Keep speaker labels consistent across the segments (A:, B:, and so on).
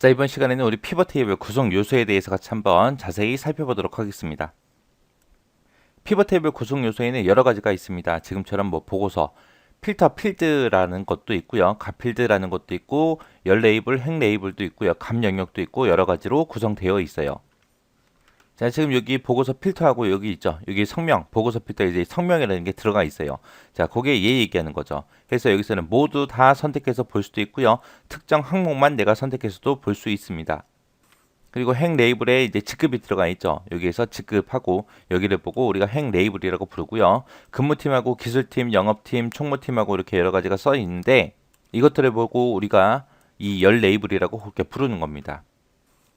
A: 자, 이번 시간에는 우리 피벗 테이블 구성 요소에 대해서 같이 한번 자세히 살펴보도록 하겠습니다. 피벗 테이블 구성 요소에는 여러 가지가 있습니다. 지금처럼 뭐 보고서, 필터 필드라는 것도 있고요. 값필드라는 것도 있고, 열 레이블, 행 레이블도 있고요. 값 영역도 있고 여러 가지로 구성되어 있어요. 자, 지금 여기 보고서 필터하고 여기 있죠. 여기 성명, 보고서 필터에 이제 성명이라는 게 들어가 있어요. 자, 그게 얘 얘기하는 거죠. 그래서 여기서는 모두 다 선택해서 볼 수도 있고요. 특정 항목만 내가 선택해서도 볼 수 있습니다. 그리고 행 레이블에 이제 직급이 들어가 있죠. 여기에서 직급하고 여기를 보고 우리가 행 레이블이라고 부르고요. 근무팀하고 기술팀, 영업팀, 총무팀하고 이렇게 여러 가지가 써 있는데 이것들을 보고 우리가 이 열 레이블이라고 그렇게 부르는 겁니다.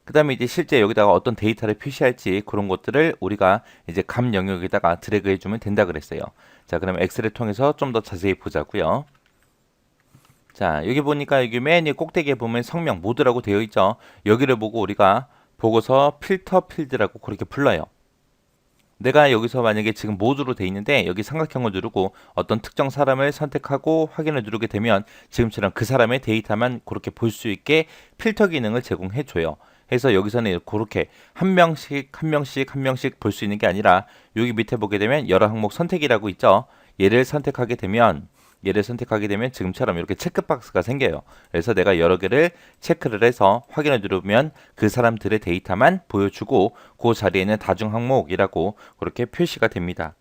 A: 그 다음에 이제 실제 여기다가 어떤 데이터를 표시할지 그런 것들을 우리가 이제 값 영역에다가 드래그 해주면 된다 그랬어요. 자, 그러면 엑셀을 통해서 좀 더 자세히 보자고요. 자, 여기 보니까 여기 맨 꼭대기에 보면 성명 모드라고 되어 있죠. 여기를 보고 우리가 보고서 필터 필드라고 그렇게 불러요. 내가 여기서 만약에 지금 모드로 되어 있는데 여기 삼각형을 누르고 어떤 특정 사람을 선택하고 확인을 누르게 되면 지금처럼 그 사람의 데이터만 그렇게 볼 수 있게 필터 기능을 제공해 줘요. 해서 여기서는 그렇게 한 명씩 한 명씩 한 명씩 볼 수 있는 게 아니라 여기 밑에 보게 되면 여러 항목 선택이라고 있죠. 얘를 선택하게 되면 지금처럼 이렇게 체크박스가 생겨요. 그래서 내가 여러 개를 체크를 해서 확인을 누르면 그 사람들의 데이터만 보여주고 그 자리에는 다중 항목이라고 그렇게 표시가 됩니다.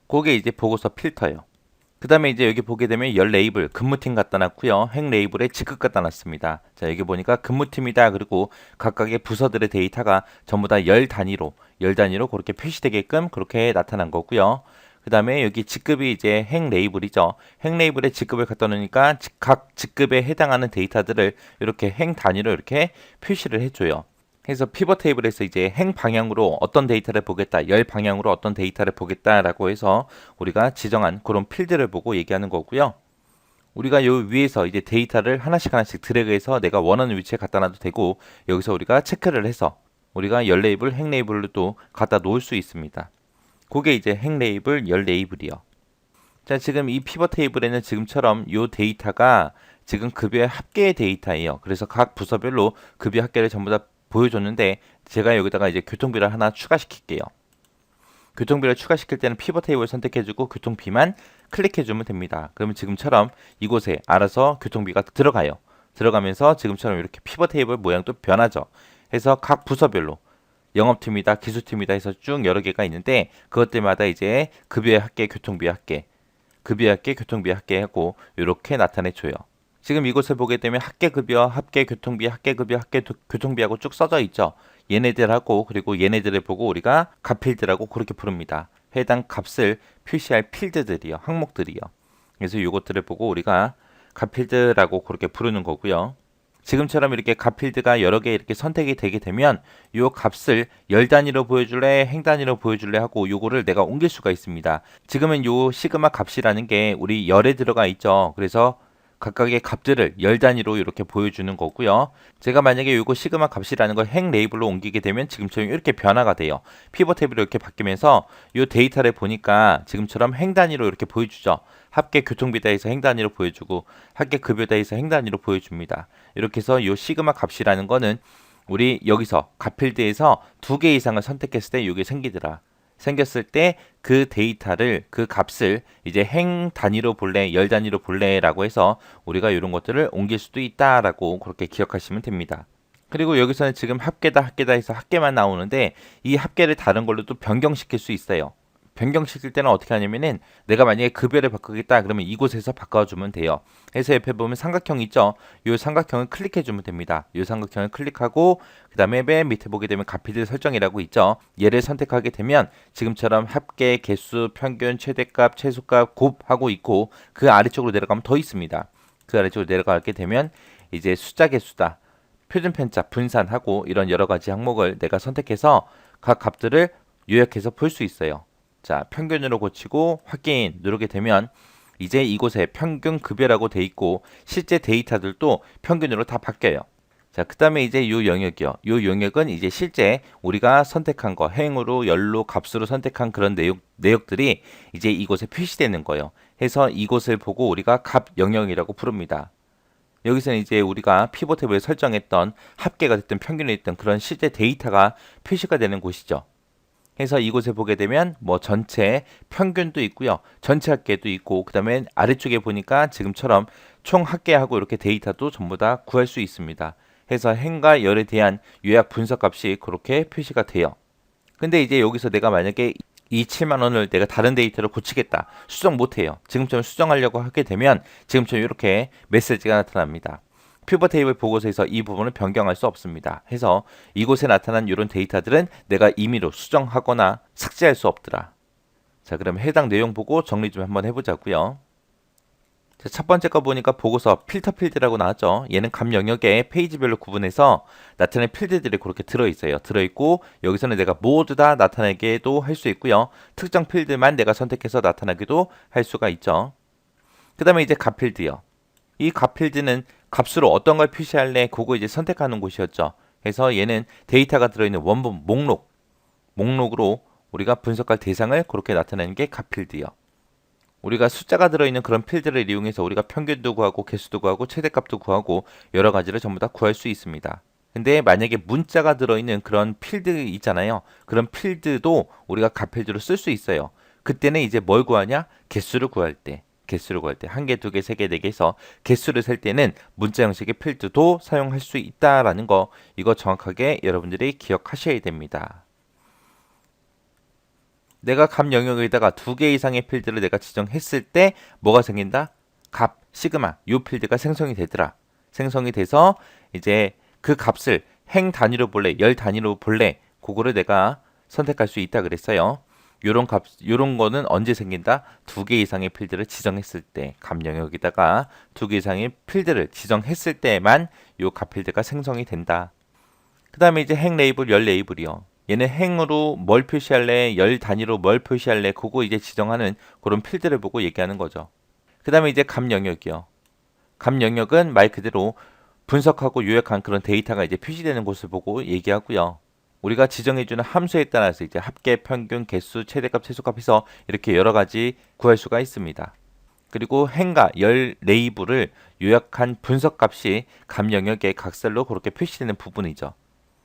A: 그게 이제 보고서 필터예요. 그 다음에 이제 여기 보게 되면 열 레이블, 근무팀 갖다 놨고요. 행 레이블에 직급 갖다 놨습니다. 자, 여기 보니까 근무팀이다. 그리고 각각의 부서들의 데이터가 전부 다 열 단위로 그렇게 표시되게끔 그렇게 나타난 거고요. 그 다음에 여기 직급이 이제 행 레이블이죠. 행 레이블에 직급을 갖다 놓으니까 각 직급에 해당하는 데이터들을 이렇게 행 단위로 이렇게 표시를 해줘요. 그래서 피벗 테이블에서 이제 행 방향으로 어떤 데이터를 보겠다, 열 방향으로 어떤 데이터를 보겠다라고 해서 우리가 지정한 그런 필드를 보고 얘기하는 거고요. 우리가 요 위에서 이제 데이터를 하나씩 드래그해서 내가 원하는 위치에 갖다 놔도 되고 여기서 우리가 체크를 해서 우리가 열 레이블, 행 레이블로 또 갖다 놓을 수 있습니다. 그게 이제 행 레이블, 열 레이블이요. 자, 지금 이 피벗 테이블에는 지금처럼 요 데이터가 지금 급여의 합계의 데이터예요. 그래서 각 부서별로 급여 합계를 전부 다 보여줬는데 제가 여기다가 이제 교통비를 하나 추가시킬게요. 교통비를 추가시킬 때는 피벗 테이블 선택해주고 교통비만 클릭해주면 됩니다. 그러면 지금처럼 이곳에 알아서 교통비가 들어가요. 들어가면서 지금처럼 이렇게 피벗 테이블 모양도 변하죠. 해서 각 부서별로 영업팀이다, 기술팀이다 해서 쭉 여러 개가 있는데 그것들마다 이제 급여의 합계, 교통비의 합계, 급여의 합계, 교통비의 합계 하고 이렇게 나타내줘요. 지금 이곳을 보게 되면 합계급여, 합계교통비, 합계급여, 합계교통비하고 쭉 써져 있죠. 얘네들하고 그리고 얘네들을 보고 우리가 값필드라고 그렇게 부릅니다. 해당 값을 표시할 필드들이요. 항목들이요. 그래서 이것들을 보고 우리가 값필드라고 그렇게 부르는 거고요. 지금처럼 이렇게 값필드가 여러 개 이렇게 선택이 되게 되면 이 값을 열 단위로 보여줄래, 행 단위로 보여줄래 하고 요거를 내가 옮길 수가 있습니다. 지금은 요 시그마 값이라는 게 우리 열에 들어가 있죠. 그래서 각각의 값들을 열 단위로 이렇게 보여주는 거고요. 제가 만약에 이거 시그마 값이라는 걸 행 레이블로 옮기게 되면 지금처럼 이렇게 변화가 돼요. 피벗 탭으로 이렇게 바뀌면서 이 데이터를 보니까 지금처럼 행 단위로 이렇게 보여주죠. 합계 교통비다에서 행 단위로 보여주고 합계 급여다에서 행 단위로 보여줍니다. 이렇게 해서 이 시그마 값이라는 거는 우리 여기서 값필드에서 두 개 이상을 선택했을 때 이게 생기더라. 생겼을 때 그 데이터를 그 값을 이제 행 단위로 볼래, 열 단위로 볼래라고 해서 우리가 이런 것들을 옮길 수도 있다라고 그렇게 기억하시면 됩니다. 그리고 여기서는 지금 합계다 해서 합계만 나오는데 이 합계를 다른 걸로 또 변경시킬 수 있어요. 변경시킬 때는 어떻게 하냐면은 내가 만약에 급여를 바꾸겠다 그러면 이곳에서 바꿔주면 돼요. 그래서 옆에 보면 삼각형 있죠. 이 삼각형을 클릭해주면 됩니다. 이 삼각형을 클릭하고 그 다음에 맨 밑에 보게 되면 값필드 설정이라고 있죠. 얘를 선택하게 되면 지금처럼 합계, 개수, 평균, 최대값, 최소값, 곱하고 있고 그 아래쪽으로 내려가면 더 있습니다. 그 아래쪽으로 내려가게 되면 이제 숫자 개수다, 표준편차, 분산하고 이런 여러 가지 항목을 내가 선택해서 각 값들을 요약해서 볼 수 있어요. 자, 평균으로 고치고 확인 누르게 되면 이제 이곳에 평균 급여라고 돼 있고 실제 데이터들도 평균으로 다 바뀌어요. 자, 그 다음에 이제 요 영역이요. 요 영역은 이제 실제 우리가 선택한 거, 행으로, 열로, 값으로 선택한 그런 내역들이 이제 이곳에 표시되는 거예요. 해서 이곳을 보고 우리가 값 영역이라고 부릅니다. 여기서는 이제 우리가 피벗 탭을 설정했던 합계가 됐든 평균이 됐든 그런 실제 데이터가 표시가 되는 곳이죠. 해서 이곳에 보게 되면 뭐 전체 평균도 있고요. 전체 합계도 있고 그다음에 아래쪽에 보니까 지금처럼 총 합계하고 이렇게 데이터도 전부 다 구할 수 있습니다. 해서 행과 열에 대한 요약 분석 값이 그렇게 표시가 돼요. 근데 이제 여기서 내가 만약에 이 7만 원을 내가 다른 데이터로 고치겠다. 수정 못 해요. 지금처럼 수정하려고 하게 되면 지금처럼 이렇게 메시지가 나타납니다. 피벗 테이블 보고서에서 이 부분을 변경할 수 없습니다. 해서 이곳에 나타난 이런 데이터들은 내가 임의로 수정하거나 삭제할 수 없더라. 자, 그럼 해당 내용 보고 정리 좀 한번 해보자고요. 자, 첫 번째 거 보니까 보고서 필터 필드라고 나왔죠. 얘는 각 영역에 페이지별로 구분해서 나타낸 필드들이 그렇게 들어있어요. 들어있고 여기서는 내가 모두 다 나타내게도 할 수 있고요. 특정 필드만 내가 선택해서 나타나기도 할 수가 있죠. 그 다음에 이제 값 필드요. 이 값 필드는 값으로 어떤 걸 표시할래? 그거 이제 선택하는 곳이었죠. 그래서 얘는 데이터가 들어있는 원본 목록으로 우리가 분석할 대상을 그렇게 나타내는 게 값 필드요. 우리가 숫자가 들어있는 그런 필드를 이용해서 우리가 평균도 구하고 개수도 구하고 최대값도 구하고 여러 가지를 전부 다 구할 수 있습니다. 근데 만약에 문자가 들어있는 그런 필드 있잖아요. 그런 필드도 우리가 값 필드로 쓸 수 있어요. 그때는 이제 뭘 구하냐? 개수를 구할 때. 한 개, 두 개, 세 개, 네 개 해서 개수를 셀 때는 문자 형식의 필드도 사용할 수 있다라는 거 이거 정확하게 여러분들이 기억하셔야 됩니다. 내가 값 영역에다가 두 개 이상의 필드를 내가 지정했을 때 뭐가 생긴다? 값, 시그마, 요 필드가 생성이 되더라. 생성이 돼서 이제 그 값을 행 단위로 볼래, 열 단위로 볼래, 그거를 내가 선택할 수 있다 그랬어요. 요런 거는 언제 생긴다? 두 개 이상의 필드를 지정했을 때, 값 영역에다가 두 개 이상의 필드를 지정했을 때만 요 값 필드가 생성이 된다. 그 다음에 이제 행 레이블, 열 레이블이요. 얘는 행으로 뭘 표시할래, 열 단위로 뭘 표시할래, 그거 이제 지정하는 그런 필드를 보고 얘기하는 거죠. 그 다음에 이제 값 영역이요. 값 영역은 말 그대로 분석하고 요약한 그런 데이터가 이제 표시되는 곳을 보고 얘기하고요. 우리가 지정해주는 함수에 따라서 이제 합계, 평균, 개수, 최대값, 최소값 해서 이렇게 여러 가지 구할 수가 있습니다. 그리고 행과 열 레이블을 요약한 분석값이 값 영역의 각설로 그렇게 표시되는 부분이죠.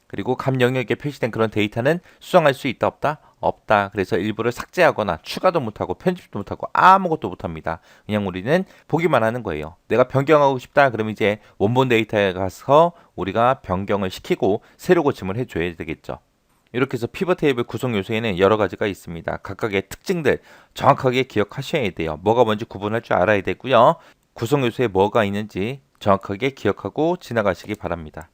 A: 그리고 값 영역에 표시된 그런 데이터는 수정할 수 있다 없다? 없다. 그래서 일부를 삭제하거나 추가도 못하고 편집도 못하고 아무것도 못합니다. 그냥 우리는 보기만 하는 거예요. 내가 변경하고 싶다 그러면 이제 원본 데이터에 가서 우리가 변경을 시키고 새로 고침을 해줘야 되겠죠. 이렇게 해서 피벗 테이블 구성 요소에는 여러 가지가 있습니다. 각각의 특징들 정확하게 기억하셔야 돼요. 뭐가 뭔지 구분할 줄 알아야 되고요. 구성 요소에 뭐가 있는지 정확하게 기억하고 지나가시기 바랍니다.